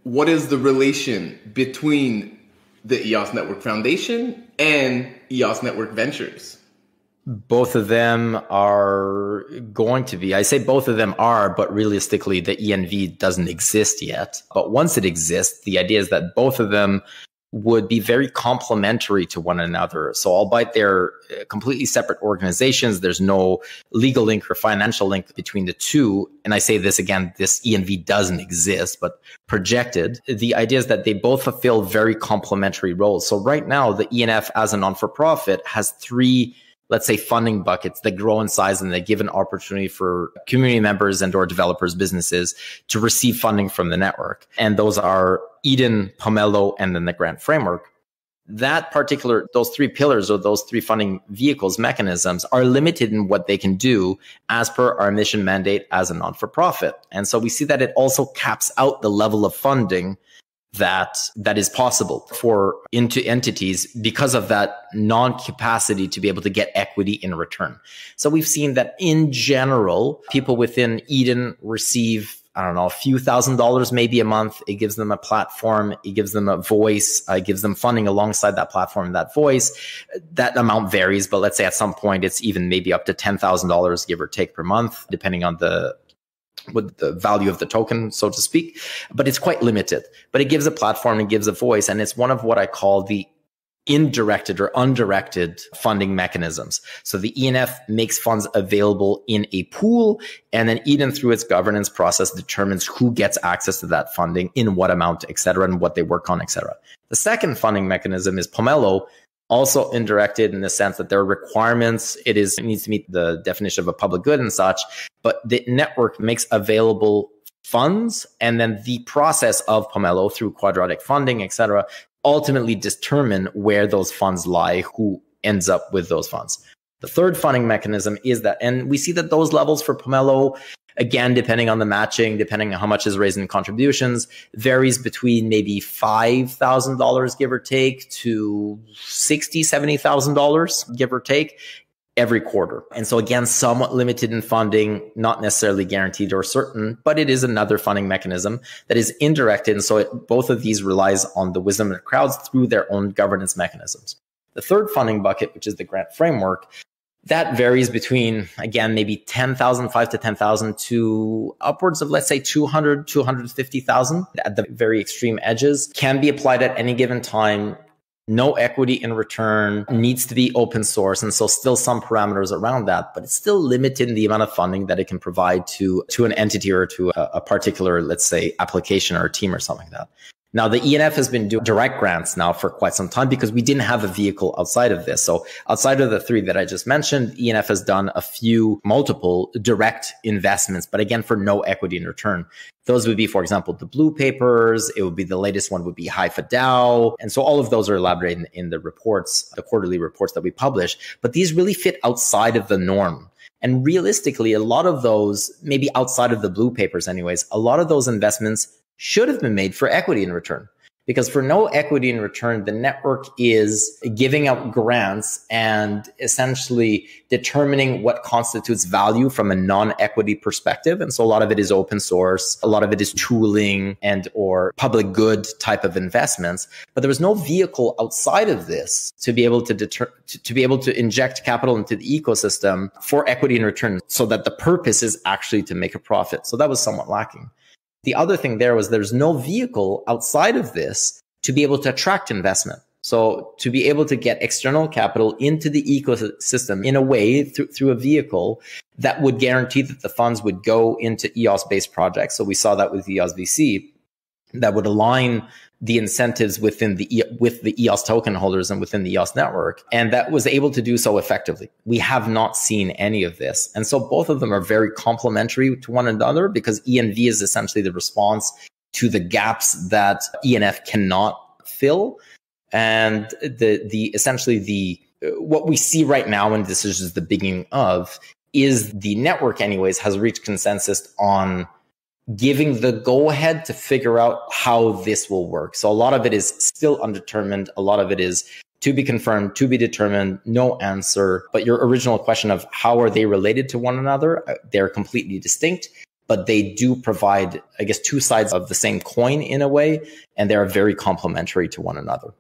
what is the relation between the EOS Network Foundation and EOS Network Ventures? Both of them are going to be, I say both of them are, but realistically, the ENV doesn't exist yet. But once it exists, the idea is that both of them would be very complementary to one another. So albeit they're completely separate organizations, there's no legal link or financial link between the two. And I say this again, this ENV doesn't exist, but projected, the idea is that they both fulfill very complementary roles. So right now, the ENF as a non-for-profit has three, let's say, funding buckets that grow in size and they give an opportunity for community members and or developers, businesses to receive funding from the network. And those are Eden, Pomelo, and then the grant framework. That particular, those three pillars or those three funding vehicles, mechanisms are limited in what they can do as per our mission mandate as a non-for-profit. And so we see that it also caps out the level of funding that is possible for into entities because of that non-capacity to be able to get equity in return. So we've seen that in general, people within Eden receive, I don't know, a few $1,000s maybe a month. It gives them a platform. It gives them a voice. It gives them funding alongside that platform and that voice. That amount varies, but let's say at some point it's even maybe up to $10,000, give or take, per month, depending on with the value of the token, so to speak, but it's quite limited. But it gives a platform and gives a voice, and it's one of what I call the indirected or undirected funding mechanisms. So the ENF makes funds available in a pool, and then Eden, through its governance process, determines who gets access to that funding, in what amount, et cetera, and what they work on, et cetera. The second funding mechanism is Pomelo, also indirected in the sense that there are requirements. It needs to meet the definition of a public good and such, but the network makes available funds, and then the process of Pomelo through quadratic funding, et cetera, ultimately determine where those funds lie, who ends up with those funds. The third funding mechanism is that, and we see that those levels for Pomelo, again, depending on the matching, depending on how much is raised in contributions, varies between maybe $5,000, give or take, to $60,000, $70,000, give or take, every quarter. And so again, somewhat limited in funding, not necessarily guaranteed or certain, but it is another funding mechanism that is indirected. And so both of these relies on the wisdom of the crowds through their own governance mechanisms. The third funding bucket, which is the grant framework, that varies between, again, maybe 10,000, 5 to 10,000 to upwards of, let's say, 200, 250,000 at the very extreme edges, can be applied at any given time. No equity in return, needs to be open source. And so still some parameters around that, but it's still limited in the amount of funding that it can provide to an entity or to a particular, let's say, application or a team or something like that. Now, the ENF has been doing direct grants now for quite some time because we didn't have a vehicle outside of this. So outside of the three that I just mentioned, ENF has done multiple direct investments, but again, for no equity in return. Those would be, for example, the blue papers. It would be the latest one would be Haifa DAO. And so all of those are elaborated in the reports, the quarterly reports that we publish. But these really fit outside of the norm. And realistically, a lot of those, maybe outside of the blue papers anyways, a lot of those investments should have been made for equity in return. Because for no equity in return, the network is giving out grants and essentially determining what constitutes value from a non-equity perspective. And so a lot of it is open source, a lot of it is tooling and or public good type of investments. But there was no vehicle outside of this to be able to inject capital into the ecosystem for equity in return, so that the purpose is actually to make a profit. So that was somewhat lacking. The other thing there was there's no vehicle outside of this to be able to attract investment. So to be able to get external capital into the ecosystem in a way through a vehicle that would guarantee that the funds would go into EOS-based projects. So we saw that with EOS VC, that would align the incentives with the EOS token holders and within the EOS network. And that was able to do so effectively. We have not seen any of this. And so both of them are very complementary to one another, because ENV is essentially the response to the gaps that ENF cannot fill. And what we see right now, and this is just the beginning of, is the network anyways has reached consensus on giving the go-ahead to figure out how this will work. So a lot of it is still undetermined. A lot of it is to be confirmed, to be determined, no answer. But your original question of how are they related to one another, they're completely distinct. but they do provide, I guess, two sides of the same coin in a way, and they're very complementary to one another.